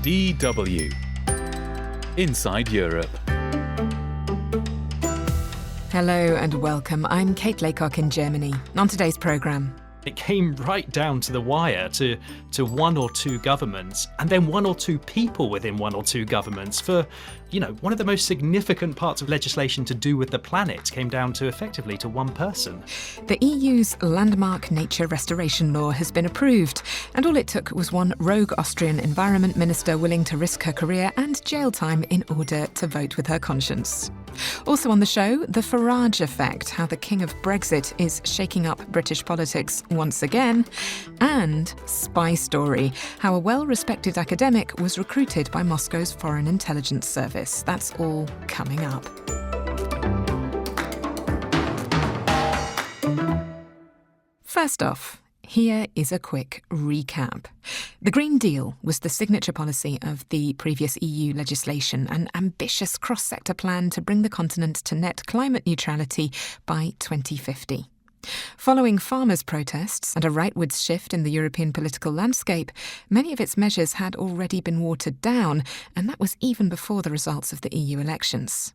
DW Inside Europe. Hello and welcome. I'm Kate Laycock in Germany. On today's programme. It came right down to the wire to one or two governments and then one or two people within one or two governments for, one of the most significant parts of legislation to do with the planet came down to effectively to one person. The EU's landmark nature restoration law has been approved, and all it took was one rogue Austrian environment minister willing to risk her career and jail time in order to vote with her conscience. Also on the show, the Farage effect, how the King of Brexit is shaking up British politics once again, and Spy Story, how a well-respected academic was recruited by Moscow's Foreign Intelligence Service. That's all coming up. First off, here is a quick recap. The Green Deal was the signature policy of the previous EU legislation, an ambitious cross-sector plan to bring the continent to net climate neutrality by 2050. Following farmers' protests and a rightwards shift in the European political landscape, many of its measures had already been watered down, and that was even before the results of the EU elections.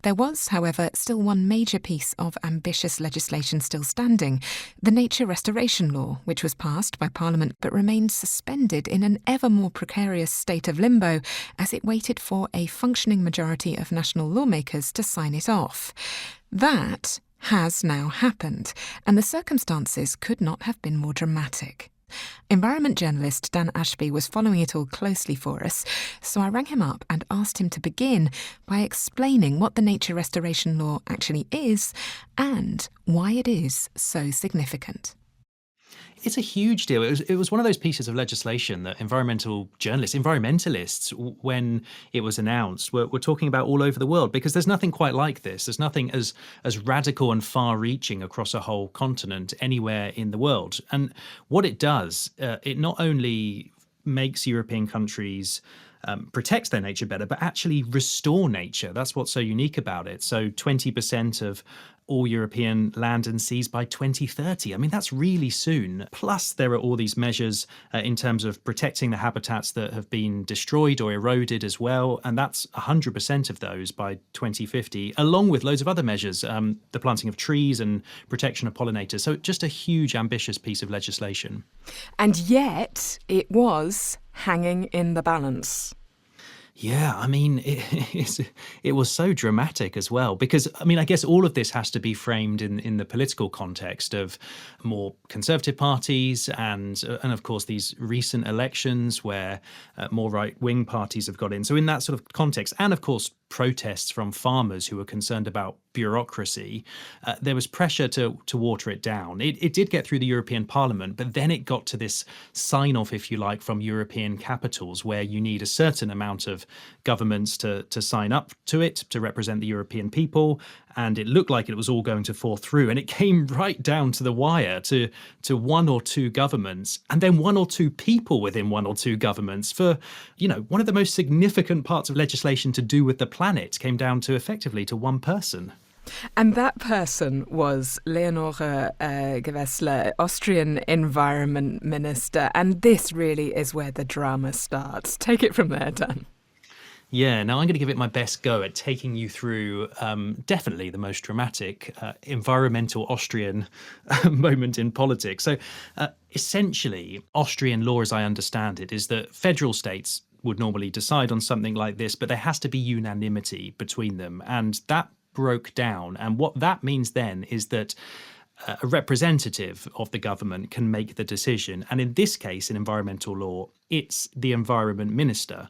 There was, however, still one major piece of ambitious legislation still standing, the Nature Restoration Law, which was passed by Parliament but remained suspended in an ever more precarious state of limbo as it waited for a functioning majority of national lawmakers to sign it off. That has now happened, and the circumstances could not have been more dramatic. Environment journalist Dan Ashby was following it all closely for us, so I rang him up and asked him to begin by explaining what the Nature Restoration Law actually is and why it is so significant. It's a huge deal. It was one of those pieces of legislation that environmentalists, when it was announced, were talking about all over the world, because there's nothing quite like this. There's nothing as radical and far-reaching across a whole continent anywhere in the world. And what it does, it not only makes European countries protect their nature better, but actually restore nature. That's what's so unique about it. So 20% of all European land and seas by 2030. I mean, that's really soon. Plus, there are all these measures in terms of protecting the habitats that have been destroyed or eroded as well. And that's 100% of those by 2050, along with loads of other measures, the planting of trees and protection of pollinators. So just a huge, ambitious piece of legislation. And yet, it was hanging in the balance. Yeah, I mean, it was so dramatic as well, because, I guess all of this has to be framed in the political context of more conservative parties and of course, these recent elections where more right-wing parties have got in. So in that sort of context, and of course, protests from farmers who were concerned about bureaucracy, there was pressure to water it down. It did get through the European Parliament, but then it got to this sign-off, if you like, from European capitals, where you need a certain amount of governments to sign up to it, to represent the European people, and it looked like it was all going to fall through. And it came right down to the wire to one or two governments, and then one or two people within one or two governments for, one of the most significant parts of legislation to do with the planet came down to effectively to one person. And that person was Leonore Gewessler, Austrian environment minister. And this really is where the drama starts. Take it from there, Dan. Yeah, now I'm going to give it my best go at taking you through definitely the most dramatic environmental Austrian moment in politics. So essentially, Austrian law, as I understand it, is that federal states would normally decide on something like this, but there has to be unanimity between them. And that broke down. And what that means then is that a representative of the government can make the decision. And in this case, in environmental law, it's the environment minister.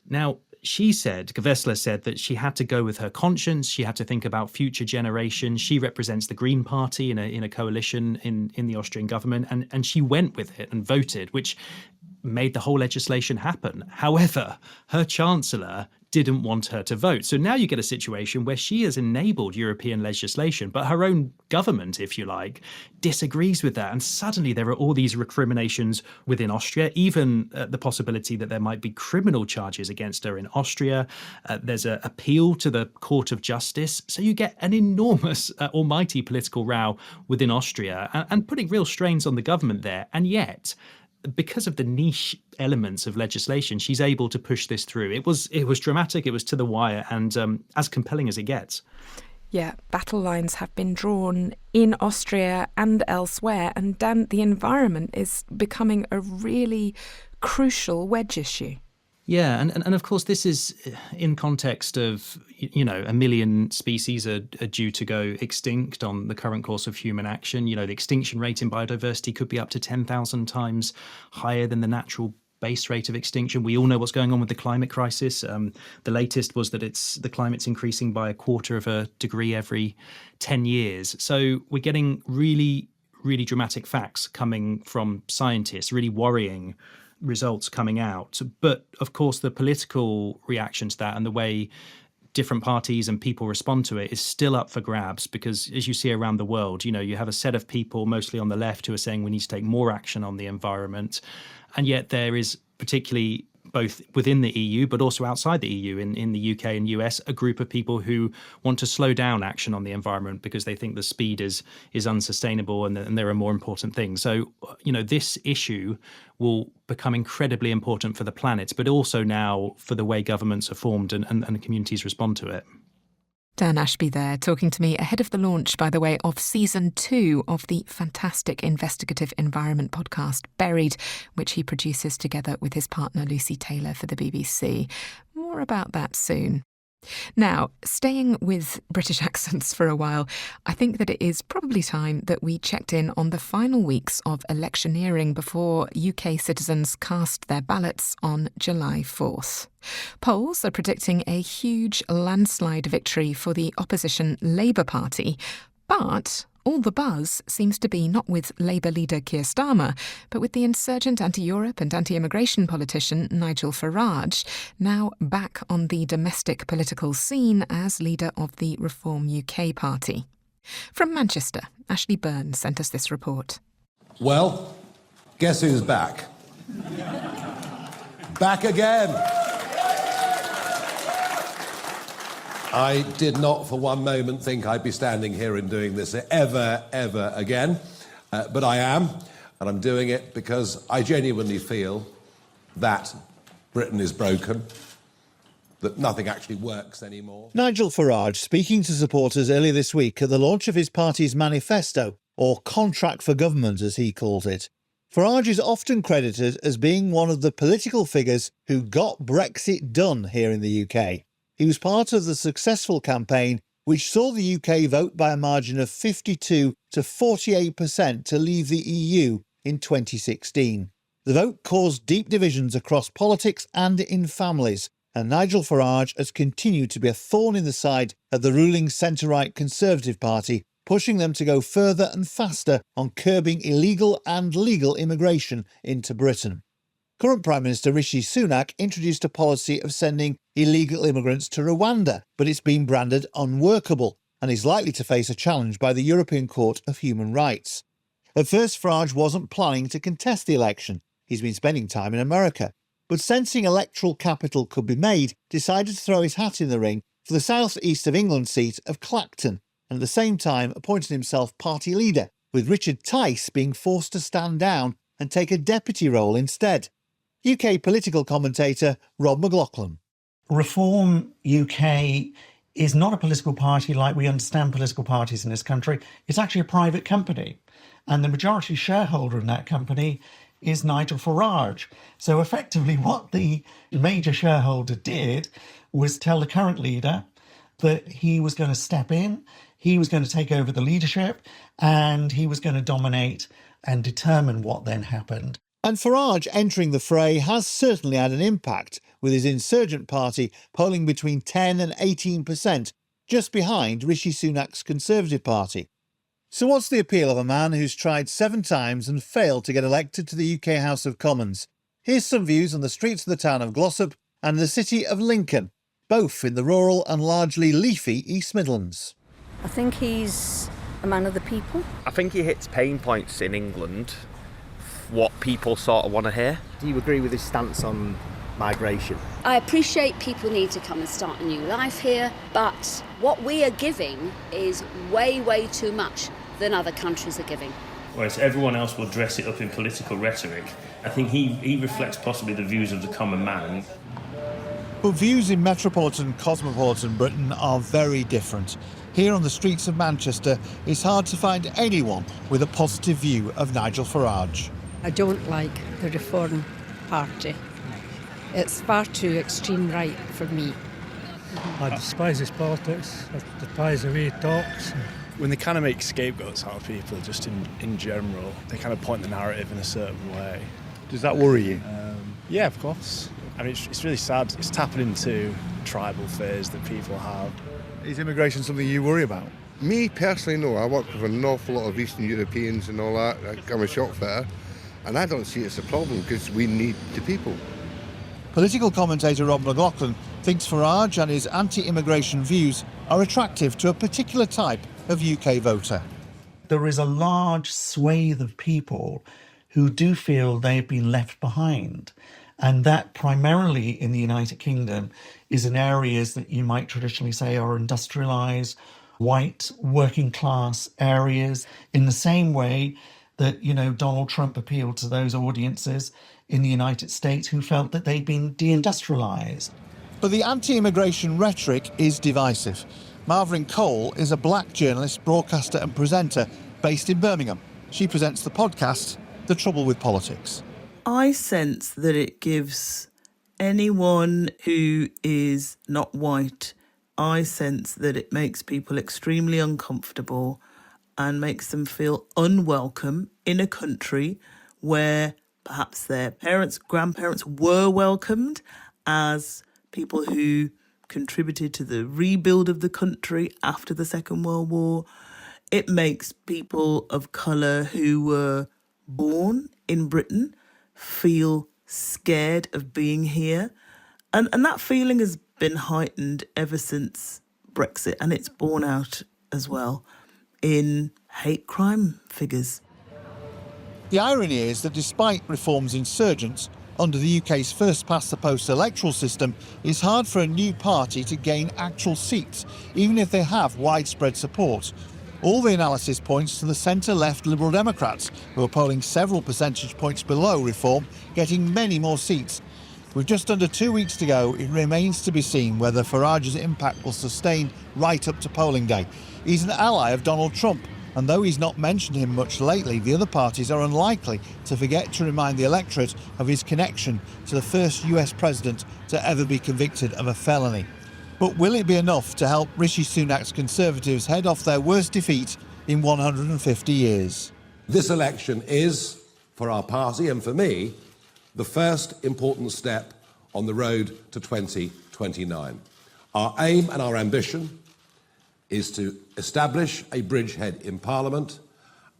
Now, Gewessler said that she had to go with her conscience. She had to think about future generations. She represents the Green Party in a coalition in the Austrian government. And she went with it and voted, which made the whole legislation happen. However, her chancellor didn't want her to vote. So now you get a situation where she has enabled European legislation, but her own government, if you like, disagrees with that. And suddenly there are all these recriminations within Austria, even the possibility that there might be criminal charges against her in Austria. There's an appeal to the Court of Justice. So you get an enormous, almighty political row within Austria and putting real strains on the government there. And yet because of the niche elements of legislation, she's able to push this through. It was dramatic, it was to the wire, and as compelling as it gets. Yeah, battle lines have been drawn in Austria and elsewhere, and Dan, the environment is becoming a really crucial wedge issue. Yeah, and of course this is in context of, you know, 1 million species are due to go extinct on the current course of human action. You know, the extinction rate in biodiversity could be up to 10,000 times higher than the natural base rate of extinction. We all know what's going on with the climate crisis. The latest was that the climate's increasing by 1/4 degree every 10 years. So we're getting really, really dramatic facts coming from scientists, really worrying results coming out. But of course, the political reaction to that and the way different parties and people respond to it is still up for grabs, because as you see around the world, you know, you have a set of people mostly on the left who are saying we need to take more action on the environment. And yet there is, particularly both within the EU but also outside the EU, in the UK and US, a group of people who want to slow down action on the environment because they think the speed is unsustainable and there are more important things. So, you know, this issue will become incredibly important for the planet, but also now for the way governments are formed and communities respond to it. Dan Ashby there, talking to me ahead of the launch, by the way, of Season 2 of the fantastic investigative environment podcast Buried, which he produces together with his partner Lucy Taylor for the BBC. More about that soon. Now, staying with British accents for a while, I think that it is probably time that we checked in on the final weeks of electioneering before UK citizens cast their ballots on July 4th. Polls are predicting a huge landslide victory for the opposition Labour Party, but all the buzz seems to be not with Labour leader Keir Starmer, but with the insurgent anti-Europe and anti-immigration politician Nigel Farage, now back on the domestic political scene as leader of the Reform UK party. From Manchester, Ashley Byrne sent us this report. Well, guess who's back? Back again! I did not for one moment think I'd be standing here and doing this ever again, but I am, and I'm doing it because I genuinely feel that Britain is broken, that nothing actually works anymore. Nigel Farage speaking to supporters earlier this week at the launch of his party's manifesto, or contract for government as he calls it. Farage is often credited as being one of the political figures who got Brexit done here in the UK. He was part of the successful campaign which saw the UK vote by a margin of 52 to 48% to leave the EU in 2016. The vote caused deep divisions across politics and in families, and Nigel Farage has continued to be a thorn in the side of the ruling centre-right Conservative Party, pushing them to go further and faster on curbing illegal and legal immigration into Britain. Current Prime Minister Rishi Sunak introduced a policy of sending illegal immigrants to Rwanda, but it's been branded unworkable and is likely to face a challenge by the European Court of Human Rights. At first, Farage wasn't planning to contest the election. He's been spending time in America, but sensing electoral capital could be made, decided to throw his hat in the ring for the south east of England seat of Clacton, and at the same time appointed himself party leader, with Richard Tice being forced to stand down and take a deputy role instead. UK political commentator Rob McLaughlin. Reform UK is not a political party like we understand political parties in this country. It's actually a private company, and the majority shareholder in that company is Nigel Farage. So effectively what the major shareholder did was tell the current leader that he was going to step in, he was going to take over the leadership, and he was going to dominate and determine what then happened. And Farage entering the fray has certainly had an impact, with his insurgent party polling between 10 and 18%, just behind Rishi Sunak's Conservative Party. So what's the appeal of a man who's tried 7 times and failed to get elected to the UK House of Commons? Here's some views on the streets of the town of Glossop and the city of Lincoln, both in the rural and largely leafy East Midlands. I think he's a man of the people. I think he hits pain points in England, what people sort of want to hear. Do you agree with his stance on migration? I appreciate people need to come and start a new life here, but what we are giving is way too much than other countries are giving. whereas everyone else will dress it up in political rhetoric. I think he reflects possibly the views of the common man. But views in metropolitan, cosmopolitan Britain are very different. Here on the streets of Manchester, it's hard to find anyone with a positive view of Nigel Farage. I don't like the Reform Party. It's far too extreme right for me. I despise his politics, I despise the way he talks. When they kind of make scapegoats out of people, just in general, they kind of point the narrative in a certain way. Does that worry you? Yeah, of course. I mean, it's really sad. It's tapping into tribal fears that people have. Is immigration something you worry about? Me personally, no. I work with an awful lot of Eastern Europeans and all that. I'm a shop fitter, and I don't see it as a problem because we need the people. Political commentator Rob McLaughlin thinks Farage and his anti-immigration views are attractive to a particular type of UK voter. There is a large swathe of people who do feel they've been left behind. And that primarily in the United Kingdom is in areas that you might traditionally say are industrialised, white, working class areas, in the same way that, Donald Trump appealed to those audiences in the United States who felt that they'd been deindustrialised. But the anti-immigration rhetoric is divisive. Marvin Cole is a black journalist, broadcaster and presenter based in Birmingham. She presents the podcast, The Trouble with Politics. I sense that it gives anyone who is not white, I sense that it makes people extremely uncomfortable and makes them feel unwelcome in a country where perhaps their parents, grandparents were welcomed as people who contributed to the rebuild of the country after the Second World War. It makes people of colour who were born in Britain feel scared of being here. And that feeling has been heightened ever since Brexit, and it's borne out as well in hate crime figures. The irony is that despite Reform's insurgents, under the UK's first-past-the-post electoral system, it's hard for a new party to gain actual seats, even if they have widespread support. All the analysis points to the centre-left Liberal Democrats, who are polling several percentage points below Reform, getting many more seats. With just under 2 weeks to go, it remains to be seen whether Farage's impact will sustain right up to polling day. He's an ally of Donald Trump, and though he's not mentioned him much lately, the other parties are unlikely to forget to remind the electorate of his connection to the first US president to ever be convicted of a felony. But will it be enough to help Rishi Sunak's Conservatives head off their worst defeat in 150 years? This election is, for our party and for me, the first important step on the road to 2029. Our aim and our ambition is to establish a bridgehead in Parliament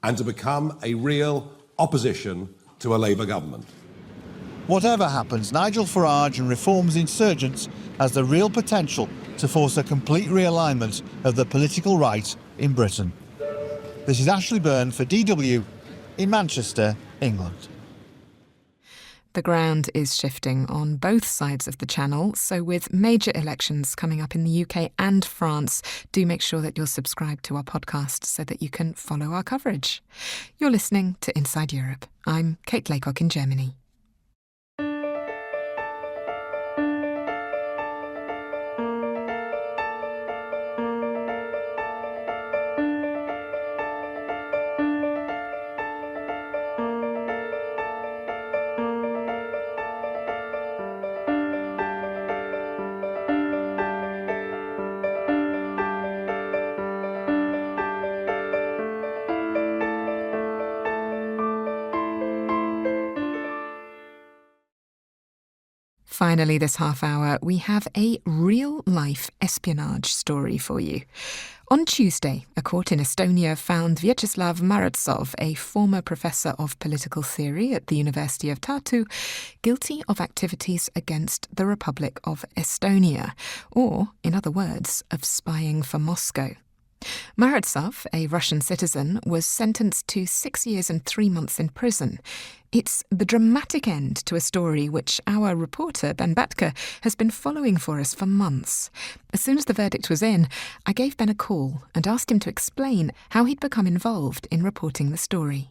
and to become a real opposition to a Labour government. Whatever happens, Nigel Farage and Reform's insurgents has the real potential to force a complete realignment of the political right in Britain. This is Ashley Byrne for DW in Manchester, England. The ground is shifting on both sides of the channel, so with major elections coming up in the UK and France, do make sure that you're subscribed to our podcast so that you can follow our coverage. You're listening to Inside Europe. I'm Kate Laycock in Germany. Finally, this half hour, we have a real-life espionage story for you. On Tuesday, a court in Estonia found Vyacheslav Marotsov, a former professor of political theory at the University of Tartu, guilty of activities against the Republic of Estonia, or, in other words, of spying for Moscow. Marotsov, a Russian citizen, was sentenced to 6 years and 3 months in prison. It's the dramatic end to a story which our reporter, Ben Batka, has been following for us for months. As soon as the verdict was in, I gave Ben a call and asked him to explain how he'd become involved in reporting the story.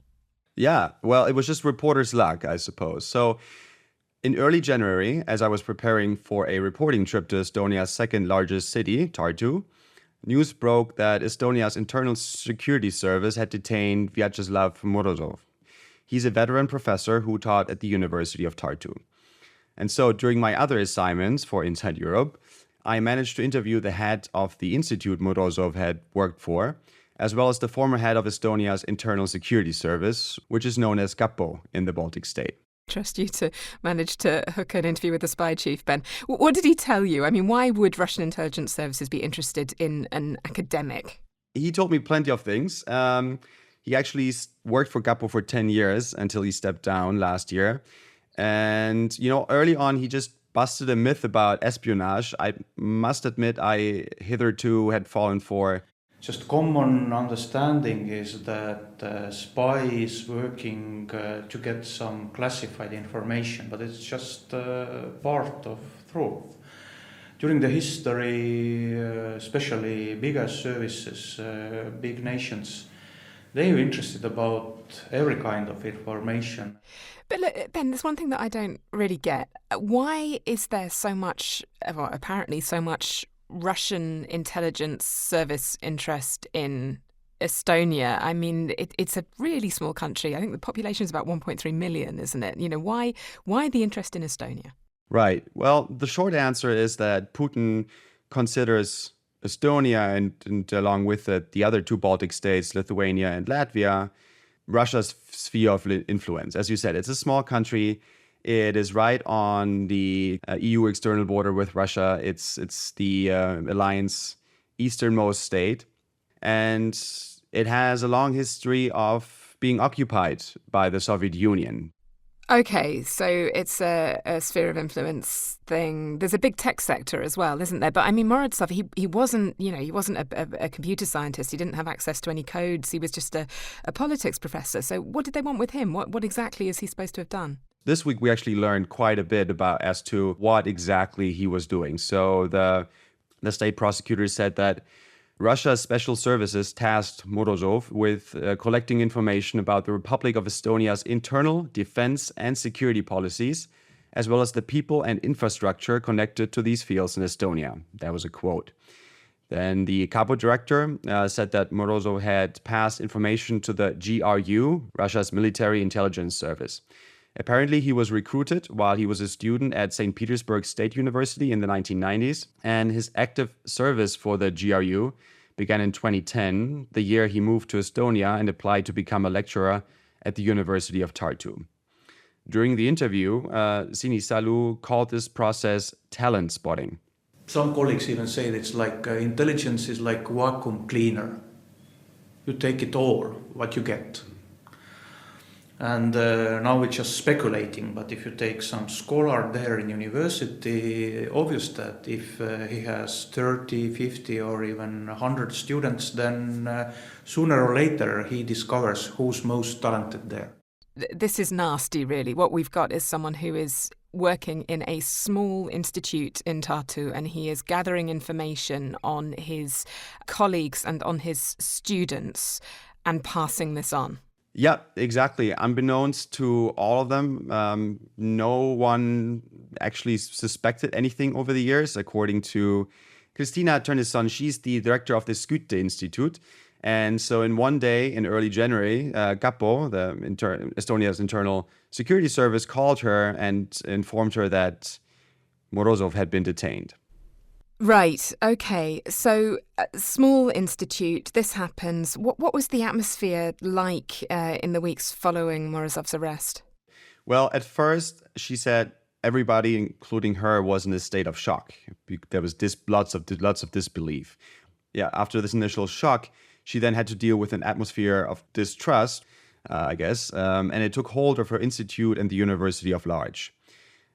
Yeah, well, it was just reporter's luck, I suppose. So in early January, as I was preparing for a reporting trip to Estonia's second largest city, Tartu, news broke that Estonia's internal security service had detained Vyacheslav Morozov. He's a veteran professor who taught at the University of Tartu. And so during my other assignments for Inside Europe, I managed to interview the head of the institute Morozov had worked for, as well as the former head of Estonia's internal security service, which is known as Kapo in the Baltic state. Trust you to manage to hook an interview with the spy chief, Ben. What did he tell you? I mean, why would Russian intelligence services be interested in an academic? He told me plenty of things. He actually worked for Kapo for 10 years until he stepped down last year. And, early on, he just busted a myth about espionage. I must admit I hitherto had fallen for. Just common understanding is that spy is working to get some classified information, but it's just part of truth. During the history, especially bigger services, big nations, they are interested about every kind of information. But look, Ben, there's one thing that I don't really get. Why is there so much, well, apparently so much Russian intelligence service interest in Estonia? I mean, it's a really small country. I think the population is about 1.3 million, isn't it? Why the interest in Estonia? Right. Well, the short answer is that Putin considers Estonia and along with it, the other two Baltic states, Lithuania and Latvia, Russia's sphere of influence. As you said, it's a small country. It is right on the EU external border with Russia. It's the alliance easternmost state. And it has a long history of being occupied by the Soviet Union. Okay, so it's a sphere of influence thing. There's a big tech sector as well, isn't there? But I mean, Morozov, he wasn't a computer scientist. He didn't have access to any codes. He was just a politics professor. So what did they want with him? What exactly is he supposed to have done? This week, we actually learned quite a bit as to what exactly he was doing. So the state prosecutor said that Russia's special services tasked Morozov with collecting information about the Republic of Estonia's internal defense and security policies, as well as the people and infrastructure connected to these fields in Estonia. That was a quote. Then the Kapo director said that Morozov had passed information to the GRU, Russia's military intelligence service. Apparently, he was recruited while he was a student at St. Petersburg State University in the 1990s, and his active service for the GRU began in 2010, the year he moved to Estonia and applied to become a lecturer at the University of Tartu. During the interview, Sinisalu called this process talent spotting. Some colleagues even say that it's like intelligence is like vacuum cleaner. You take it all, what you get. And now we're just speculating, but if you take some scholar there in university, obvious that if he has 30, 50 or even 100 students, then sooner or later he discovers who's most talented there. This is nasty, really. What we've got is someone who is working in a small institute in Tartu, and he is gathering information on his colleagues and on his students and passing this on. Yeah, exactly. Unbeknownst to all of them, no one actually suspected anything over the years. According to Kristina Tönnesson, she's the director of the Skytte Institute. And so in one day in early January, Kapo, Estonia's internal security service, called her and informed her that Morozov had been detained. Right, okay. So, small institute, this happens. What was the atmosphere like in the weeks following Morozov's arrest? Well, at first, she said everybody, including her, was in a state of shock. There was lots of disbelief. Yeah, after this initial shock, she then had to deal with an atmosphere of distrust, I guess, and it took hold of her institute and the University of Large.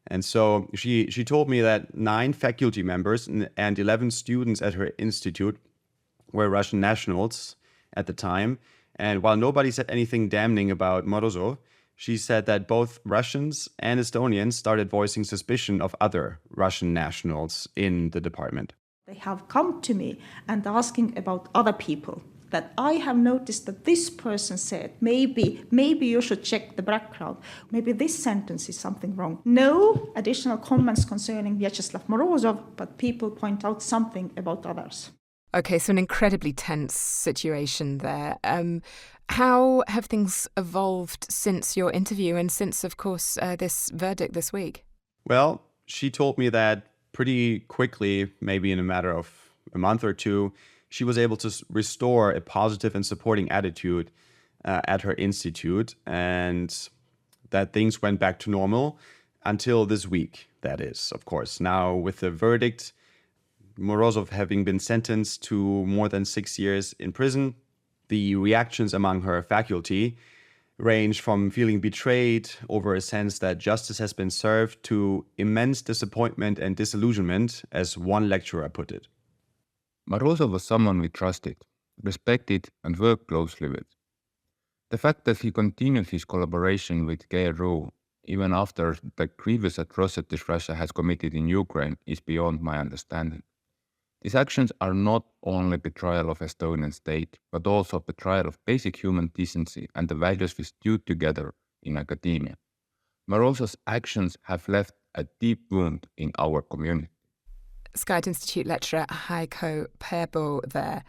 And so she told me that 9 faculty members and 11 students at her institute were Russian nationals at the time. And while nobody said anything damning about Morozov, she said that both Russians and Estonians started voicing suspicion of other Russian nationals in the department. They have come to me and asking about other people. that I have noticed that this person said, maybe you should check the background. Maybe this sentence is something wrong. No additional comments concerning Vyacheslav Morozov, but people point out something about others. Okay, so an incredibly tense situation there. How have things evolved since your interview and since, of course, this verdict this week? Well, she told me that pretty quickly, maybe in a matter of a month or two, she was able to restore a positive and supporting attitude at her institute, and that things went back to normal until this week, that is, of course. Now, with the verdict, Morozov having been sentenced to more than 6 years in prison, the reactions among her faculty range from feeling betrayed over a sense that justice has been served to immense disappointment and disillusionment, as one lecturer put it. Morozov was someone we trusted, respected and worked closely with. The fact that he continued his collaboration with GRU even after the grievous atrocities Russia has committed in Ukraine is beyond my understanding. These actions are not only betrayal of Estonian state, but also betrayal of basic human decency and the values we stewed together in academia. Morozov's actions have left a deep wound in our community. Skype Institute lecturer Heiko Perbo there.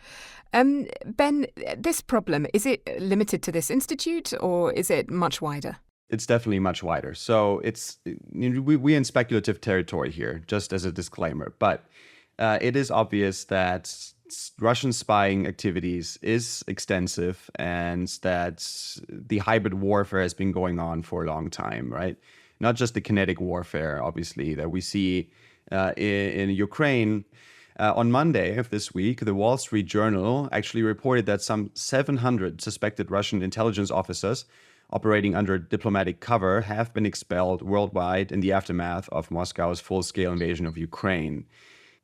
Ben, this problem, is it limited to this institute or is it much wider? It's definitely much wider. So we're in speculative territory here, just as a disclaimer. But it is obvious that Russian spying activities is extensive and that the hybrid warfare has been going on for a long time, right? Not just the kinetic warfare, obviously, that we see in Ukraine. On Monday of this week, the Wall Street Journal actually reported that some 700 suspected Russian intelligence officers operating under diplomatic cover have been expelled worldwide in the aftermath of Moscow's full-scale invasion of Ukraine.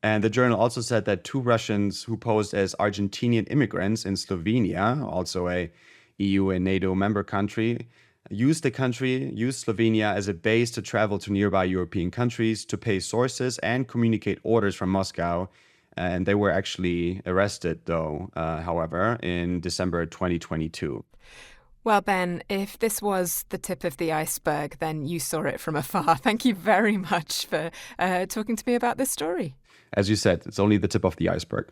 And the journal also said that 2 Russians who posed as Argentinian immigrants in Slovenia, also a EU and NATO member country, used Slovenia as a base to travel to nearby European countries to pay sources and communicate orders from Moscow. And they were actually arrested, though, however, in December 2022. Well, Ben, if this was the tip of the iceberg, then you saw it from afar. Thank you very much for talking to me about this story. As you said, it's only the tip of the iceberg.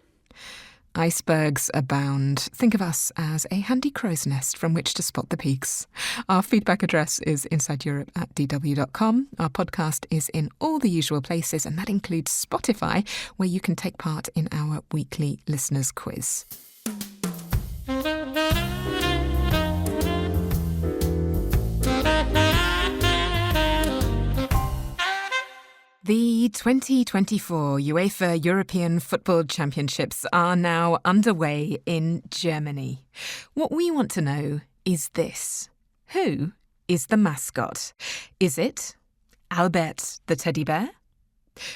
Icebergs abound. Think of us as a handy crow's nest from which to spot the peaks. Our feedback address is insideeurope@dw.com. Our podcast is in all the usual places, and that includes Spotify, where you can take part in our weekly listeners' quiz. The 2024 UEFA European Football Championships are now underway in Germany. What we want to know is this. Who is the mascot? Is it Albert the teddy bear?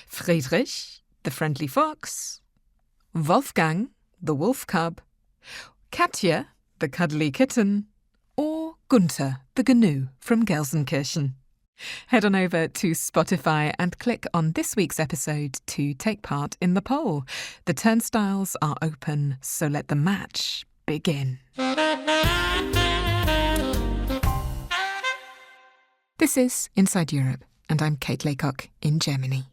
Friedrich the friendly fox? Wolfgang the wolf cub? Katja the cuddly kitten? Or Gunther the gnu from Gelsenkirchen? Head on over to Spotify and click on this week's episode to take part in the poll. The turnstiles are open, so let the match begin. This is Inside Europe, and I'm Kate Laycock in Germany.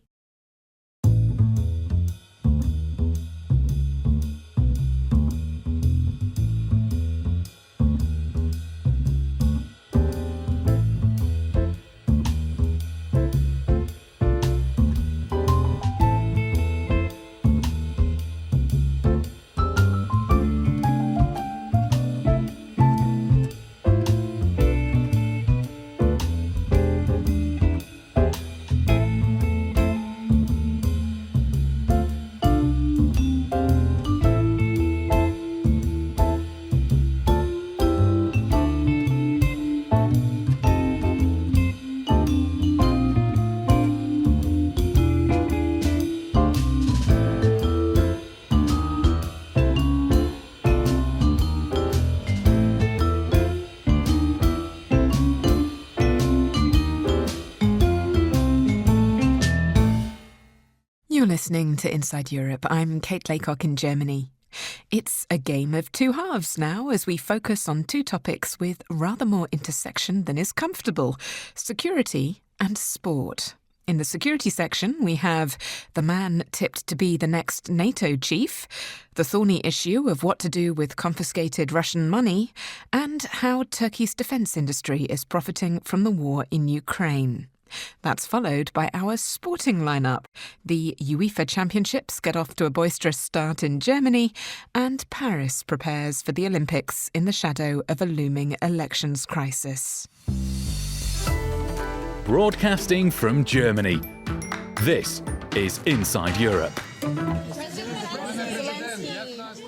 You're listening to Inside Europe. I'm Kate Laycock in Germany. It's a game of two halves now as we focus on two topics with rather more intersection than is comfortable: security and sport. In the security section, we have the man tipped to be the next NATO chief, the thorny issue of what to do with confiscated Russian money, and how Turkey's defence industry is profiting from the war in Ukraine. That's followed by our sporting lineup. The UEFA Championships get off to a boisterous start in Germany, and Paris prepares for the Olympics in the shadow of a looming elections crisis. Broadcasting from Germany, this is Inside Europe.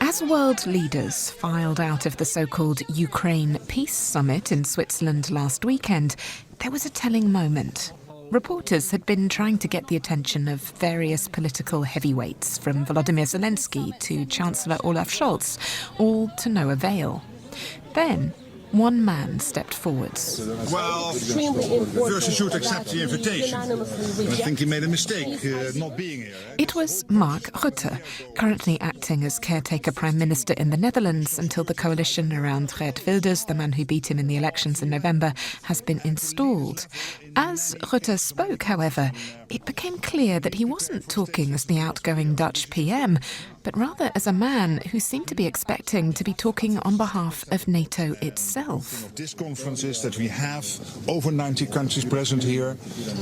As world leaders filed out of the so-called Ukraine Peace Summit in Switzerland last weekend, there was a telling moment. Reporters had been trying to get the attention of various political heavyweights, from Volodymyr Zelensky to Chancellor Olaf Scholz, all to no avail. Then one man stepped forwards. Well, first you should accept the invitation. And I think he made a mistake not being here. It was Mark Rutte, currently acting as caretaker Prime Minister in the Netherlands until the coalition around Geert Wilders, the man who beat him in the elections in November, has been installed. As Rutte spoke, however, it became clear that he wasn't talking as the outgoing Dutch PM, but rather as a man who seemed to be expecting to be talking on behalf of NATO itself. This conference is that we have over 90 countries present here,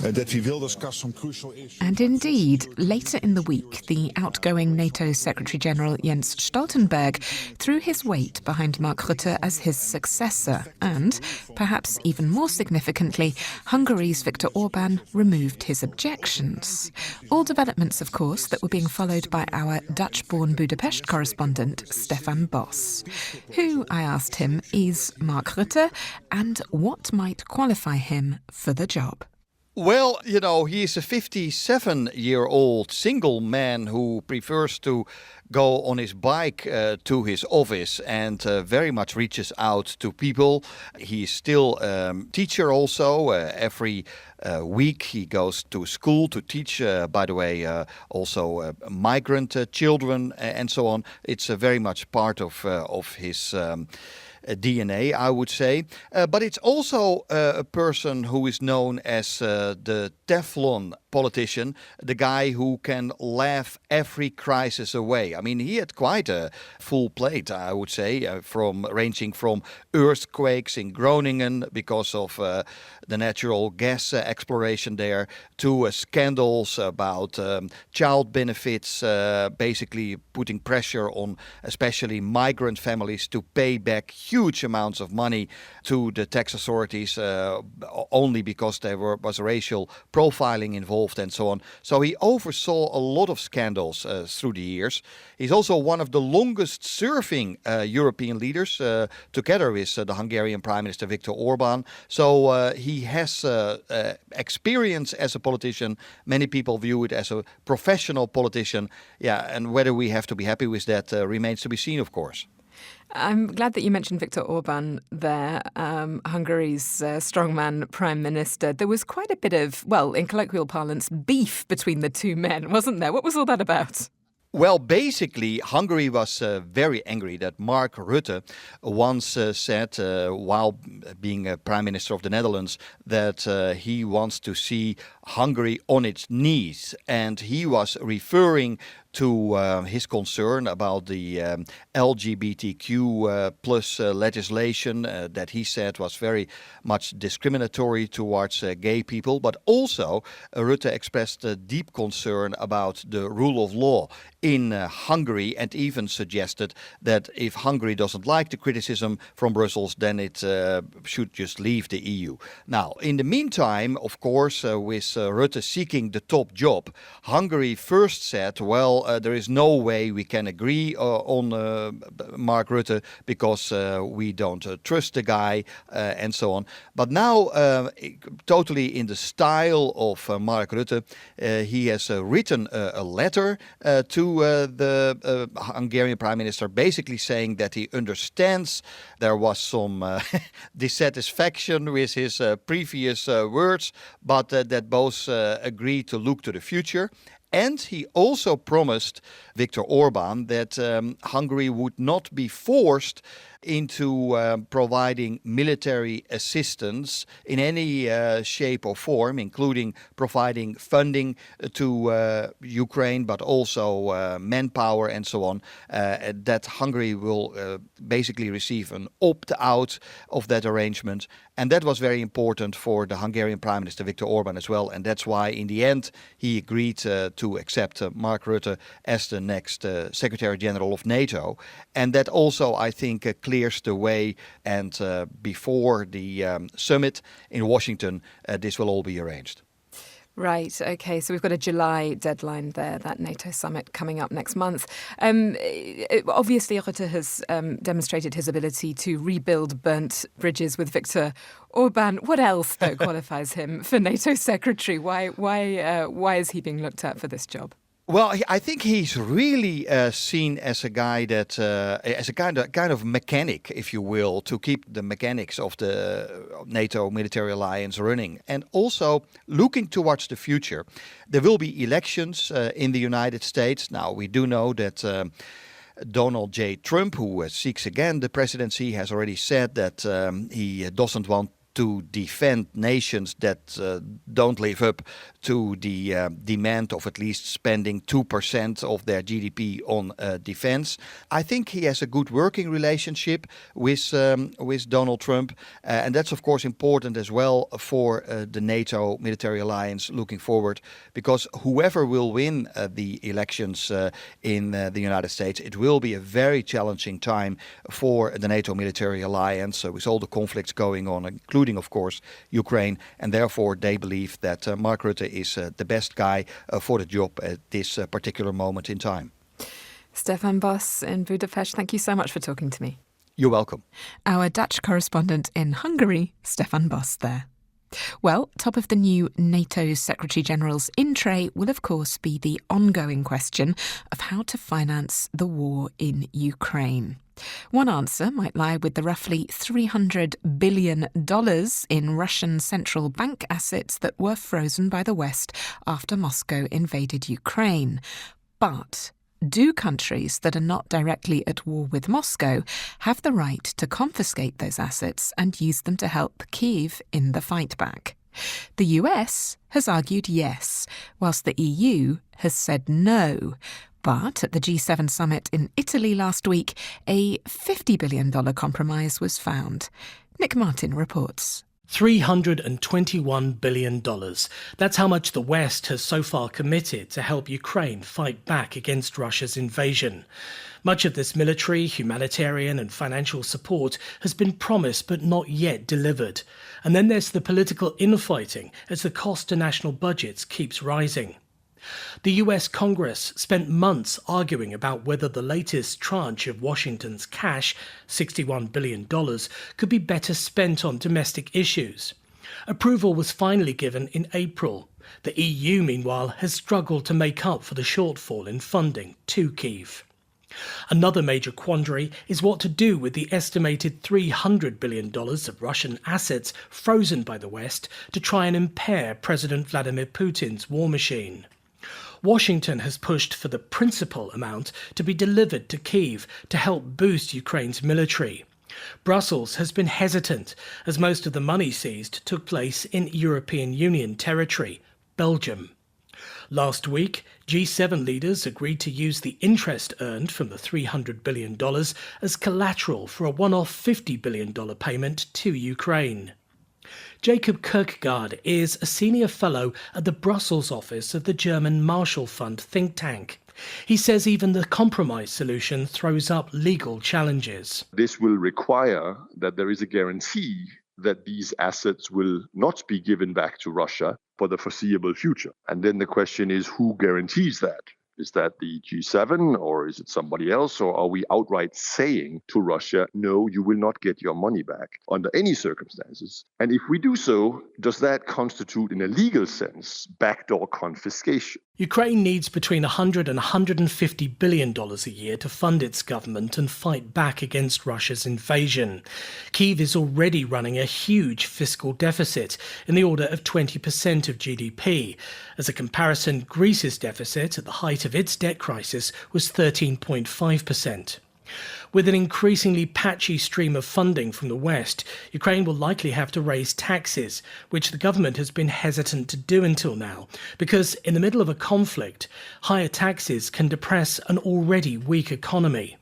that we will discuss some crucial issues. And indeed, later in the week, the outgoing NATO Secretary-General Jens Stoltenberg threw his weight behind Mark Rutte as his successor, and, perhaps even more significantly, Hungary's Viktor Orban removed his objections. All developments, of course, that were being followed by our Dutch-born Budapest correspondent, Stefan Bos. Who, I asked him, is Mark Rutte, and what might qualify him for the job? Well, you know, he is a 57-year-old single man who prefers to go on his bike to his office and very much reaches out to people. He's still a teacher also. Every week he goes to school to teach, by the way, also migrant children and so on. It's very much part of his DNA, I would say. But it's also a person who is known as the Teflon politician, the guy who can laugh every crisis away. I mean, he had quite a full plate, I would say, ranging from earthquakes in Groningen because of the natural gas exploration there, to scandals about child benefits, basically putting pressure on especially migrant families to pay back huge amounts of money to the tax authorities only because there was racial profiling involved and so on. So he oversaw a lot of scandals through the years. He's also one of the longest serving European leaders, together with the Hungarian Prime Minister Viktor Orban. So he has experience as a politician. Many people view it as a professional politician. Yeah, and whether we have to be happy with that remains to be seen, of course. I'm glad that you mentioned Viktor Orban there, Hungary's strongman prime minister. There was quite a bit of, well, in colloquial parlance, beef between the two men, wasn't there? What was all that about? Well, basically, Hungary was very angry that Mark Rutte once said, while being a Prime Minister of the Netherlands, that he wants to see Hungary on its knees. And he was referring to his concern about the LGBTQ plus legislation that he said was very much discriminatory towards gay people. But also, Rutte expressed a deep concern about the rule of law in Hungary, and even suggested that if Hungary doesn't like the criticism from Brussels, then it should just leave the EU. Now, in the meantime, of course, with Rutte seeking the top job, Hungary first said, well, there is no way we can agree on Mark Rutte because we don't trust the guy and so on. But now, totally in the style of Mark Rutte, he has written a letter to the Hungarian Prime Minister, basically saying that he understands there was some dissatisfaction with his previous words, but that both agree to look to the future. And he also promised Viktor Orban that Hungary would not be forced into providing military assistance in any shape or form, including providing funding to Ukraine, but also manpower and so on, that Hungary will basically receive an opt-out of that arrangement. And that was very important for the Hungarian Prime Minister Viktor Orban as well. And that's why, in the end, he agreed to accept Mark Rutte as the next Secretary General of NATO. And that also, I think, clears the way. And before the summit in Washington, this will all be arranged. Right, OK, so we've got a July deadline there, that NATO summit coming up next month. Obviously, Rutte has demonstrated his ability to rebuild burnt bridges with Viktor Orban. What else, though, qualifies him for NATO secretary? Why is he being looked at for this job? Well, I think he's really seen as a guy that, as a kind of mechanic, if you will, to keep the mechanics of the NATO military alliance running. And also looking towards the future. There will be elections in the United States. Now, we do know that Donald J. Trump, who seeks again the presidency, has already said that he doesn't want to defend nations that don't live up to the demand of at least spending 2% of their GDP on defense. I think he has a good working relationship with Donald Trump. And that's, of course, important as well for the NATO military alliance looking forward, because whoever will win the elections in the United States, it will be a very challenging time for the NATO military alliance with all the conflicts going on, including, of course, Ukraine. And therefore, they believe that Mark Rutte is the best guy for the job at this particular moment in time. Stefan Bos in Budapest, thank you so much for talking to me. You're welcome. Our Dutch correspondent in Hungary, Stefan Bos there. Well, top of the new NATO Secretary General's in tray will, of course, be the ongoing question of how to finance the war in Ukraine. One answer might lie with the roughly $300 billion in Russian central bank assets that were frozen by the West after Moscow invaded Ukraine. But do countries that are not directly at war with Moscow have the right to confiscate those assets and use them to help Kyiv in the fight back? The US has argued yes, whilst the EU has said no. But at the G7 summit in Italy last week, a $50 billion compromise was found. Nick Martin reports. $321 billion. That's how much the West has so far committed to help Ukraine fight back against Russia's invasion. Much of this military, humanitarian and financial support has been promised but not yet delivered. And then there's the political infighting as the cost to national budgets keeps rising. The US Congress spent months arguing about whether the latest tranche of Washington's cash, $61 billion, could be better spent on domestic issues. Approval was finally given in April. The EU, meanwhile, has struggled to make up for the shortfall in funding to Kyiv. Another major quandary is what to do with the estimated $300 billion of Russian assets frozen by the West to try and impair President Vladimir Putin's war machine. Washington has pushed for the principal amount to be delivered to Kyiv to help boost Ukraine's military. Brussels has been hesitant, as most of the money seized took place in European Union territory, Belgium. Last week, G7 leaders agreed to use the interest earned from the $300 billion as collateral for a one-off $50 billion payment to Ukraine. Jacob Kirkegaard is a senior fellow at the Brussels office of the German Marshall Fund think tank. He says even the compromise solution throws up legal challenges. This will require that there is a guarantee that these assets will not be given back to Russia for the foreseeable future. And then the question is, who guarantees that? Is that the G7 or is it somebody else? Or are we outright saying to Russia, no, you will not get your money back under any circumstances? And if we do so, does that constitute in a legal sense backdoor confiscation? Ukraine needs between $100 and $150 billion a year to fund its government and fight back against Russia's invasion. Kyiv is already running a huge fiscal deficit in the order of 20% of GDP. As a comparison, Greece's deficit at the height of its debt crisis was 13.5%. With an increasingly patchy stream of funding from the West, Ukraine will likely have to raise taxes, which the government has been hesitant to do until now, because in the middle of a conflict, higher taxes can depress an already weak economy.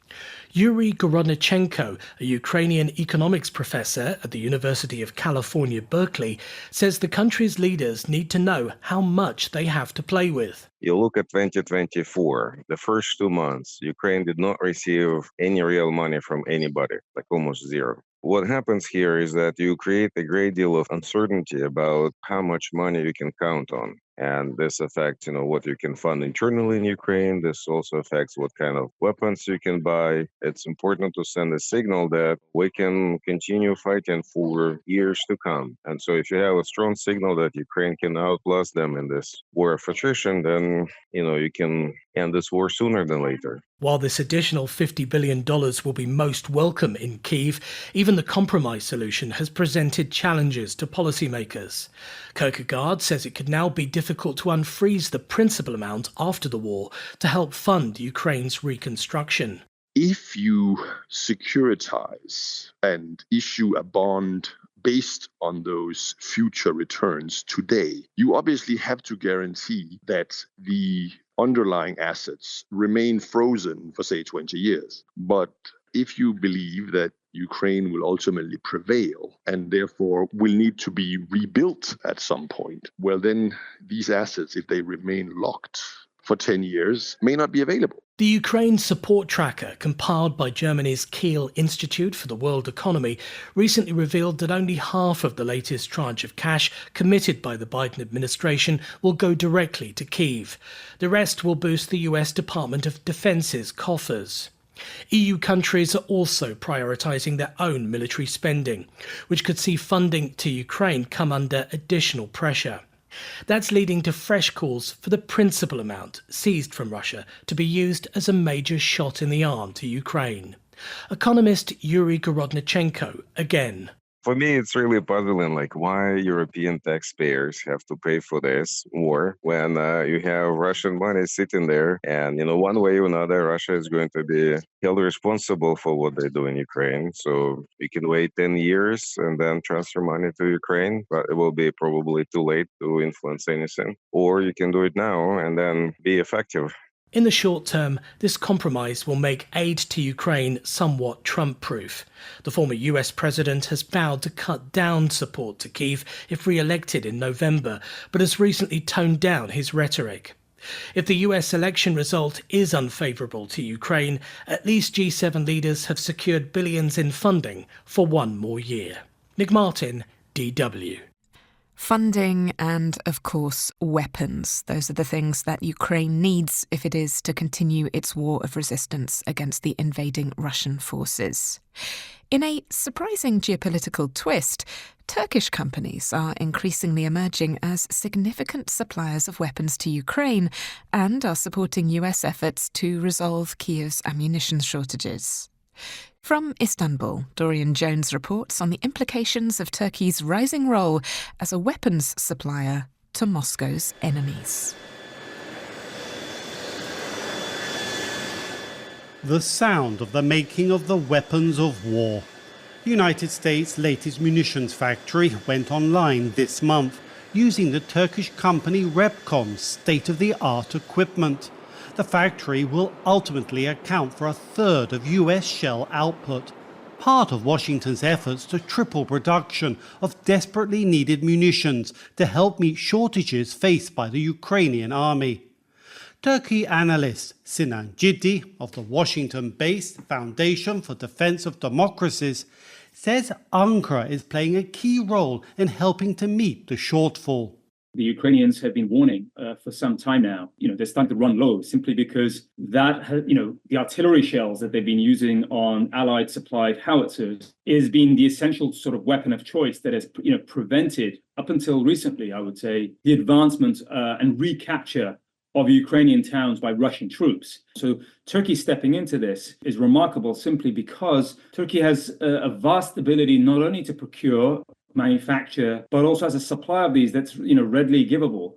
Yuri Gorodnichenko, a Ukrainian economics professor at the University of California, Berkeley, says the country's leaders need to know how much they have to play with. You look at 2024, the first 2 months, Ukraine did not receive any real money from anybody, like almost zero. What happens here is that you create a great deal of uncertainty about how much money you can count on. And this affects, what you can fund internally in Ukraine. This also affects what kind of weapons you can buy. It's important to send a signal that we can continue fighting for years to come. And so if you have a strong signal that Ukraine can outlast them in this war of attrition, then, you can end this war sooner than later. While this additional $50 billion will be most welcome in Kyiv, even the compromise solution has presented challenges to policymakers. Kierkegaard says it could now be difficult to unfreeze the principal amount after the war to help fund Ukraine's reconstruction. If you securitize and issue a bond based on those future returns today, you obviously have to guarantee that the underlying assets remain frozen for, say, 20 years. But if you believe that Ukraine will ultimately prevail and therefore will need to be rebuilt at some point, well, then these assets, if they remain locked for 10 years, may not be available. The Ukraine Support Tracker, compiled by Germany's Kiel Institute for the World Economy, recently revealed that only half of the latest tranche of cash committed by the Biden administration will go directly to Kyiv. The rest will boost the US Department of Defense's coffers. EU countries are also prioritising their own military spending, which could see funding to Ukraine come under additional pressure. That's leading to fresh calls for the principal amount seized from Russia to be used as a major shot in the arm to Ukraine. Economist Yuri Gorodnichenko again. For me, it's really puzzling, why European taxpayers have to pay for this war when you have Russian money sitting there. And, one way or another, Russia is going to be held responsible for what they do in Ukraine. So you can wait 10 years and then transfer money to Ukraine, but it will be probably too late to influence anything. Or you can do it now and then be effective. In the short term, this compromise will make aid to Ukraine somewhat Trump-proof. The former US president has vowed to cut down support to Kyiv if re-elected in November, but has recently toned down his rhetoric. If the US election result is unfavourable to Ukraine, at least G7 leaders have secured billions in funding for one more year. Nick Martin, DW. Funding and, of course, weapons. Those are the things that Ukraine needs if it is to continue its war of resistance against the invading Russian forces. In a surprising geopolitical twist, Turkish companies are increasingly emerging as significant suppliers of weapons to Ukraine and are supporting US efforts to resolve Kyiv's ammunition shortages. From Istanbul, Dorian Jones reports on the implications of Turkey's rising role as a weapons supplier to Moscow's enemies. The sound of the making of the weapons of war. The United States' latest munitions factory went online this month using the Turkish company Repcon's state-of-the-art equipment. The factory will ultimately account for a third of US shell output, part of Washington's efforts to triple production of desperately needed munitions to help meet shortages faced by the Ukrainian army. Turkey analyst Sinan Ciddi of the Washington-based Foundation for Defense of Democracies says Ankara is playing a key role in helping to meet the shortfall. The Ukrainians have been warning for some time now. They're starting to run low simply because the artillery shells that they've been using on Allied supplied howitzers is being the essential sort of weapon of choice that has, prevented up until recently, I would say, the advancement and recapture of Ukrainian towns by Russian troops. So Turkey stepping into this is remarkable simply because Turkey has a vast ability not only to procure, manufacture, but also as a supply of these that's readily givable.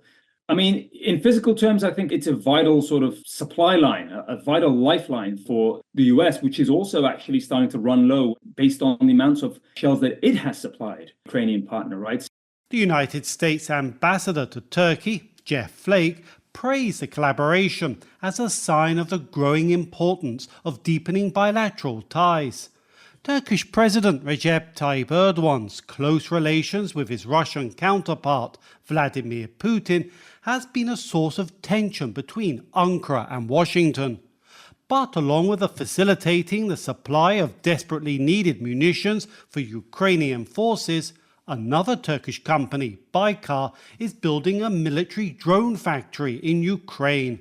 I mean, in physical terms, I think it's a vital sort of supply line, a vital lifeline for the US, which is also actually starting to run low based on the amounts of shells that it has supplied Ukrainian partner, right? The United States ambassador to Turkey, Jeff Flake, praised the collaboration as a sign of the growing importance of deepening bilateral ties. Turkish President Recep Tayyip Erdogan's close relations with his Russian counterpart, Vladimir Putin, has been a source of tension between Ankara and Washington. But along with facilitating the supply of desperately needed munitions for Ukrainian forces, another Turkish company, Baykar, is building a military drone factory in Ukraine,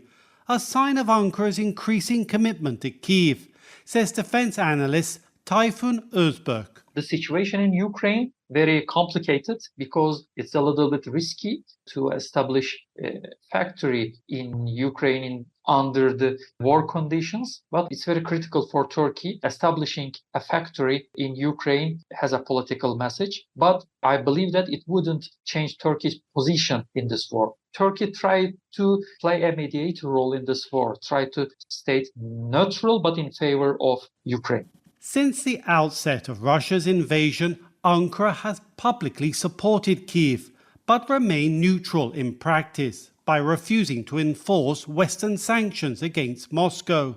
a sign of Ankara's increasing commitment to Kyiv, says defense analyst Tayfun Özberk. The situation in Ukraine, very complicated because it's a little bit risky to establish a factory in Ukraine under the war conditions, but it's very critical for Turkey. Establishing a factory in Ukraine has a political message, but I believe that it wouldn't change Turkey's position in this war. Turkey tried to play a mediator role in this war, tried to stay neutral but in favor of Ukraine. Since the outset of Russia's invasion, Ankara has publicly supported Kyiv, but remained neutral in practice by refusing to enforce Western sanctions against Moscow.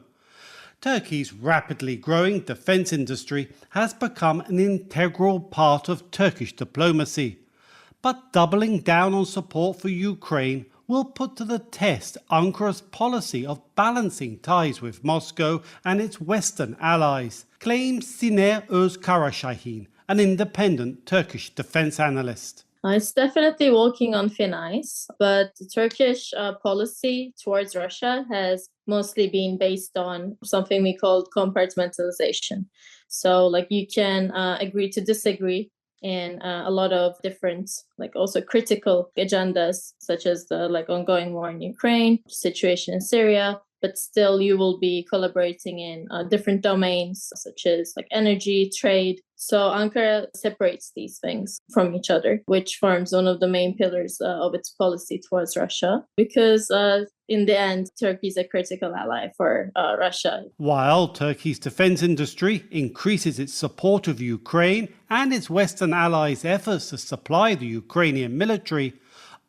Turkey's rapidly growing defense industry has become an integral part of Turkish diplomacy. But doubling down on support for Ukraine will put to the test Ankara's policy of balancing ties with Moscow and its Western allies, claims Siner Özkarashahin, an independent Turkish defense analyst. It's definitely walking on thin ice, but the Turkish policy towards Russia has mostly been based on something we call compartmentalization. So like you can agree to disagree in a lot of different, like also critical agendas, such as the ongoing war in Ukraine, situation in Syria, but still you will be collaborating in different domains, such as energy, trade. So Ankara separates these things from each other, which forms one of the main pillars of its policy towards Russia, because in the end, Turkey is a critical ally for Russia. While Turkey's defense industry increases its support of Ukraine and its Western allies' efforts to supply the Ukrainian military,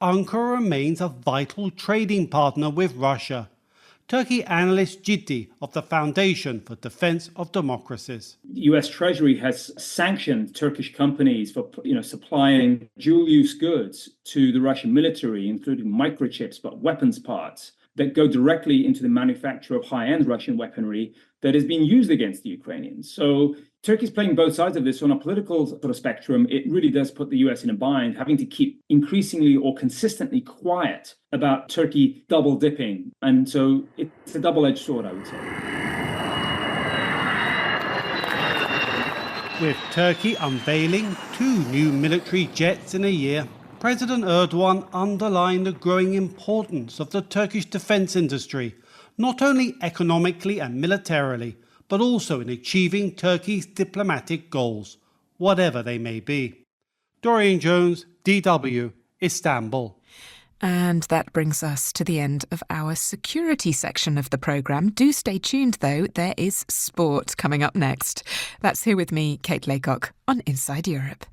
Ankara remains a vital trading partner with Russia. Turkey analyst Ciddi of the Foundation for Defense of Democracies. The US Treasury has sanctioned Turkish companies for supplying dual-use goods to the Russian military, including microchips, but weapons parts that go directly into the manufacture of high-end Russian weaponry that is being used against the Ukrainians. So Turkey's playing both sides of this. On a political sort of spectrum, it really does put the US in a bind, having to keep increasingly or consistently quiet about Turkey double dipping. And so it's a double-edged sword, I would say. With Turkey unveiling 2 new military jets in a year, President Erdogan underlined the growing importance of the Turkish defense industry, not only economically and militarily, but also in achieving Turkey's diplomatic goals, whatever they may be. Dorian Jones, DW, Istanbul. And that brings us to the end of our security section of the programme. Do stay tuned, though. There is sport coming up next. That's Here With Me, Kate Laycock, on Inside Europe.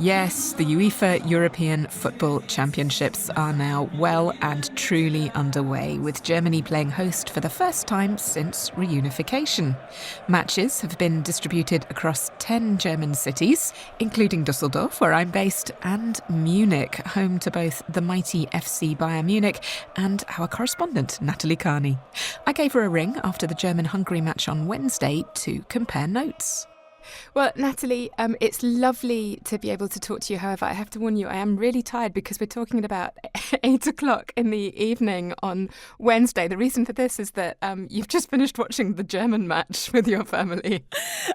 Yes, the UEFA European Football Championships are now well and truly underway, with Germany playing host for the first time since reunification. Matches have been distributed across 10 German cities, including Düsseldorf, where I'm based, and Munich, home to both the mighty FC Bayern Munich and our correspondent, Natalie Carney. I gave her a ring after the German-Hungary match on Wednesday to compare notes. Well, Natalie, it's lovely to be able to talk to you. However, I have to warn you, I am really tired because we're talking at about 8 o'clock in the evening on Wednesday. The reason for this is that you've just finished watching the German match with your family.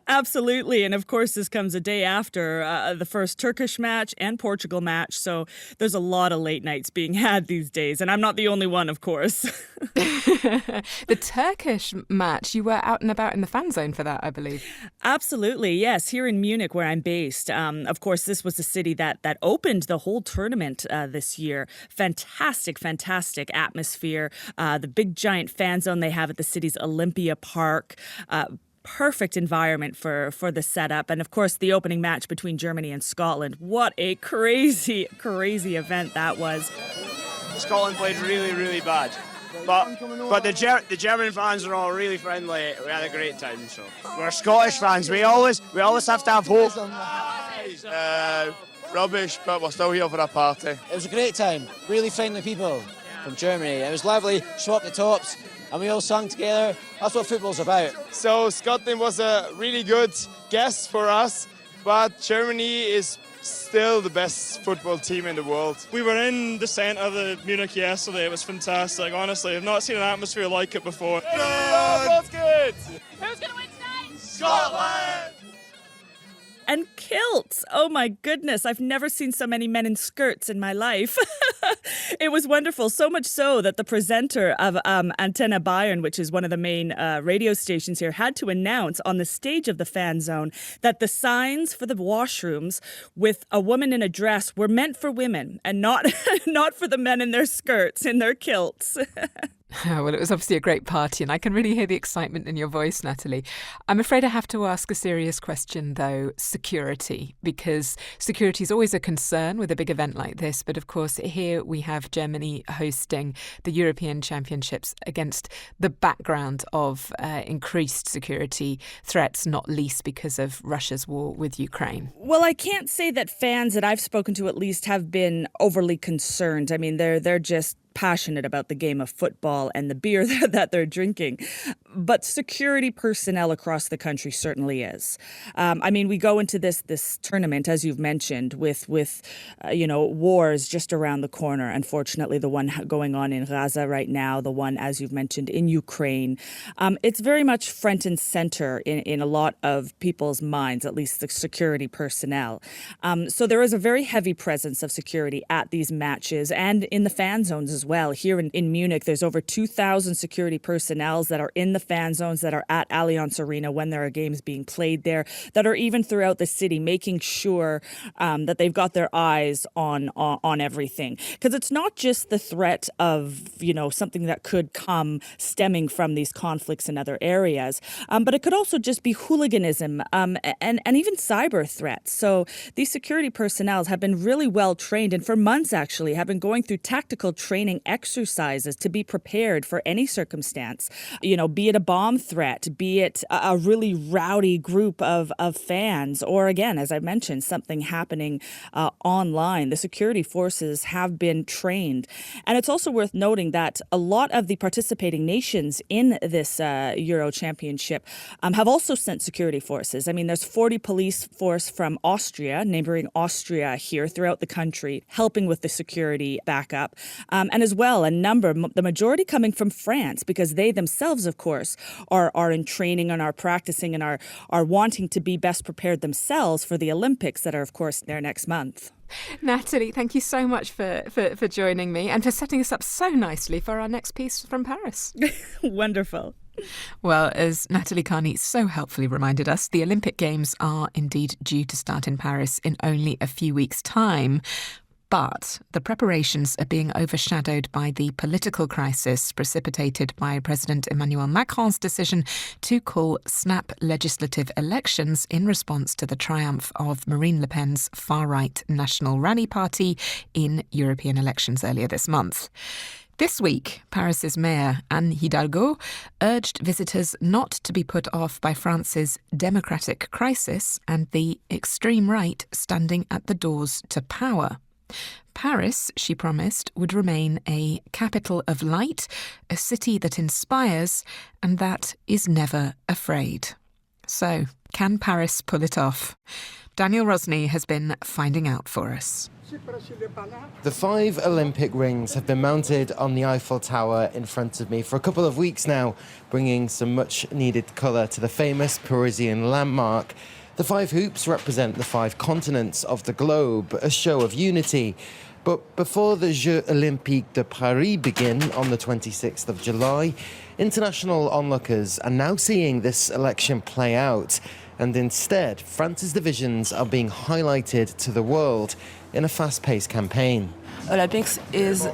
Absolutely. And of course, this comes a day after the first Turkish match and Portugal match. So there's a lot of late nights being had these days. And I'm not the only one, of course. The Turkish match, you were out and about in the fan zone for that, I believe. Absolutely. Yes, here in Munich, where I'm based. Of course, this was the city that opened the whole tournament this year. Fantastic atmosphere. The big giant fan zone they have at the city's Olympia Park. Perfect environment for the setup. And of course, the opening match between Germany and Scotland. What a crazy event that was. Scotland played really bad. But the German fans are all really friendly. We had a great time. So we're Scottish fans. We always have to have hope. Rubbish, but we're still here for a party. It was a great time. Really friendly people from Germany. It was lovely. Swapped the tops, and we all sang together. That's what football's about. So Scotland was a really good guest for us, but Germany is still the best football team in the world. We were in the centre of the Munich yesterday. It was fantastic. Honestly, I've not seen an atmosphere like it before. Who's good? Who's going to win tonight? Scotland! And kilts. Oh my goodness, I've never seen so many men in skirts in my life. It was wonderful, so much so that the presenter of Antenne Bayern, which is one of the main radio stations here, had to announce on the stage of the fan zone that the signs for the washrooms with a woman in a dress were meant for women and not for the men in their skirts, in their kilts. Well, it was obviously a great party, and I can really hear the excitement in your voice, Natalie. I'm afraid I have to ask a serious question, though, security, because security is always a concern with a big event like this. But of course, here we have Germany hosting the European Championships against the background of increased security threats, not least because of Russia's war with Ukraine. Well, I can't say that fans that I've spoken to at least have been overly concerned. I mean, they're just passionate about the game of football and the beer that they're drinking. But security personnel across the country certainly is. I mean, we go into this tournament, as you've mentioned, with wars just around the corner. Unfortunately, the one going on in Gaza right now, the one, as you've mentioned, in Ukraine. It's very much front and center in a lot of people's minds, at least the security personnel. So there is a very heavy presence of security at these matches and in the fan zones as well. Here in Munich, there's over 2,000 security personnel that are in the fan zones, that are at Allianz Arena when there are games being played there, that are even throughout the city, making sure that they've got their eyes on everything. Because it's not just the threat of, something that could come stemming from these conflicts in other areas, but it could also just be hooliganism and even cyber threats. So these security personnel have been really well trained, and for months actually have been going through tactical training exercises to be prepared for any circumstance, be it a bomb threat, be it a really rowdy group of fans, or again, as I mentioned, something happening online. The security forces have been trained. And it's also worth noting that a lot of the participating nations in this Euro Championship have also sent security forces. I mean, there's 40 police force from Austria, neighboring Austria here throughout the country, helping with the security backup. And as well, the majority coming from France, because they themselves, of course, are in training and are practicing and are wanting to be best prepared themselves for the Olympics that are, of course, there next month. Natalie, thank you so much for joining me and for setting us up so nicely for our next piece from Paris. Wonderful. Well, as Natalie Carney so helpfully reminded us, the Olympic Games are indeed due to start in Paris in only a few weeks' time. But the preparations are being overshadowed by the political crisis precipitated by President Emmanuel Macron's decision to call snap legislative elections in response to the triumph of Marine Le Pen's far-right National Rally Party in European elections earlier this month. This week, Paris's mayor, Anne Hidalgo, urged visitors not to be put off by France's democratic crisis and the extreme right standing at the doors to power. Paris, she promised, would remain a capital of light, a city that inspires and that is never afraid. So, can Paris pull it off? Daniel Rosny has been finding out for us. The 5 Olympic rings have been mounted on the Eiffel Tower in front of me for a couple of weeks now, bringing some much-needed colour to the famous Parisian landmark. The 5 hoops represent the 5 continents of the globe, a show of unity. But before the Jeux Olympiques de Paris begin on the 26th of July, international onlookers are now seeing this election play out. And instead, France's divisions are being highlighted to the world in a fast-paced campaign. Olympics is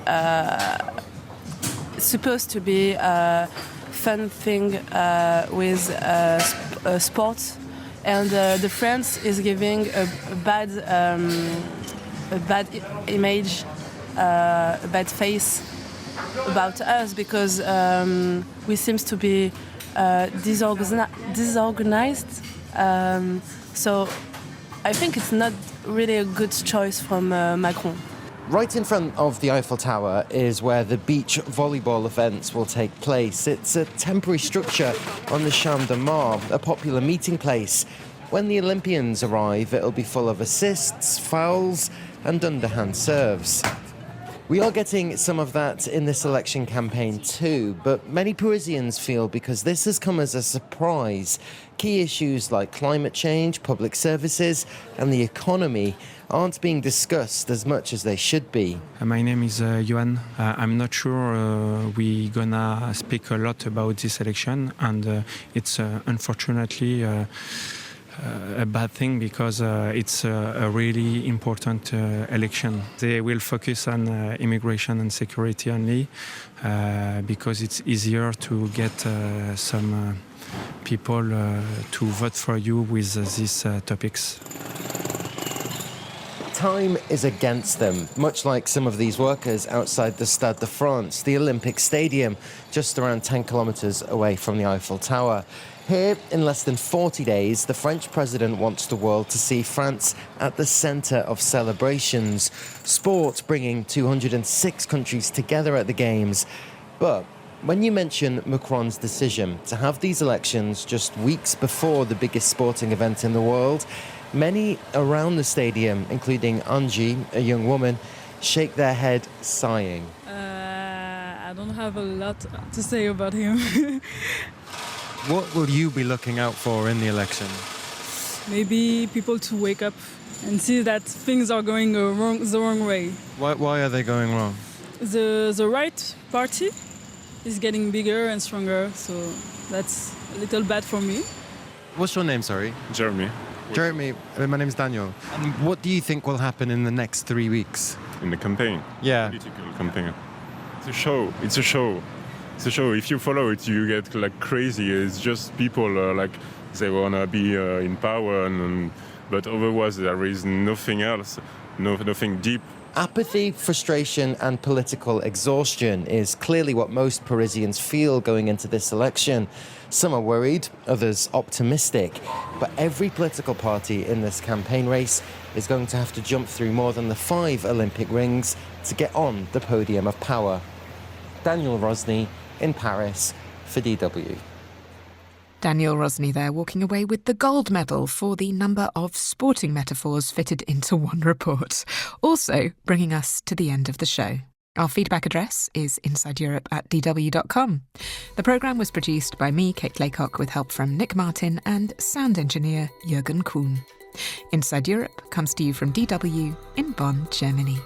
supposed to be a fun thing with sports. And the France is giving a bad image, a bad face about us because we seem to be disorganized. So I think it's not really a good choice from Macron. Right in front of the Eiffel Tower is where the beach volleyball events will take place. It's a temporary structure on the Champ de Mars, a popular meeting place. When the Olympians arrive, it'll be full of assists, fouls, and underhand serves. We are getting some of that in this election campaign too, but many Parisians feel because this has come as a surprise, key issues like climate change, public services, and the economy aren't being discussed as much as they should be. My name is Johan. I'm not sure we're gonna speak a lot about this election, and it's unfortunately a bad thing because it's a really important election. They will focus on immigration and security only because it's easier to get some people to vote for you with these topics. Time is against them, much like some of these workers outside the Stade de France, the Olympic Stadium, just around 10 kilometres away from the Eiffel Tower. Here, in less than 40 days, the French president wants the world to see France at the centre of celebrations, sport bringing 206 countries together at the Games. But when you mention Macron's decision to have these elections just weeks before the biggest sporting event in the world, many around the stadium, including Angie, a young woman, shake their head sighing. I don't have a lot to say about him. What will you be looking out for in the election? Maybe people to wake up and see that things are going the wrong way. Why are they going wrong? The right party is getting bigger and stronger, so that's a little bad for me. What's your name, sorry? Jeremy. Jeremy, my name's Daniel. And what do you think will happen in the next 3 weeks? In the campaign? Yeah. Political campaign. It's a show. It's a show. It's a show. If you follow it, you get like crazy. It's just people like they wanna be in power, but otherwise there is nothing else, nothing deep. Apathy, frustration and political exhaustion is clearly what most Parisians feel going into this election. Some are worried, others optimistic. But every political party in this campaign race is going to have to jump through more than the 5 Olympic rings to get on the podium of power. Daniel Rosny in Paris for DW. Daniel Rosny there, walking away with the gold medal for the number of sporting metaphors fitted into one report. Also bringing us to the end of the show. Our feedback address is insideeurope@dw.com. The programme was produced by me, Kate Laycock, with help from Nick Martin and sound engineer Jürgen Kuhn. Inside Europe comes to you from DW in Bonn, Germany.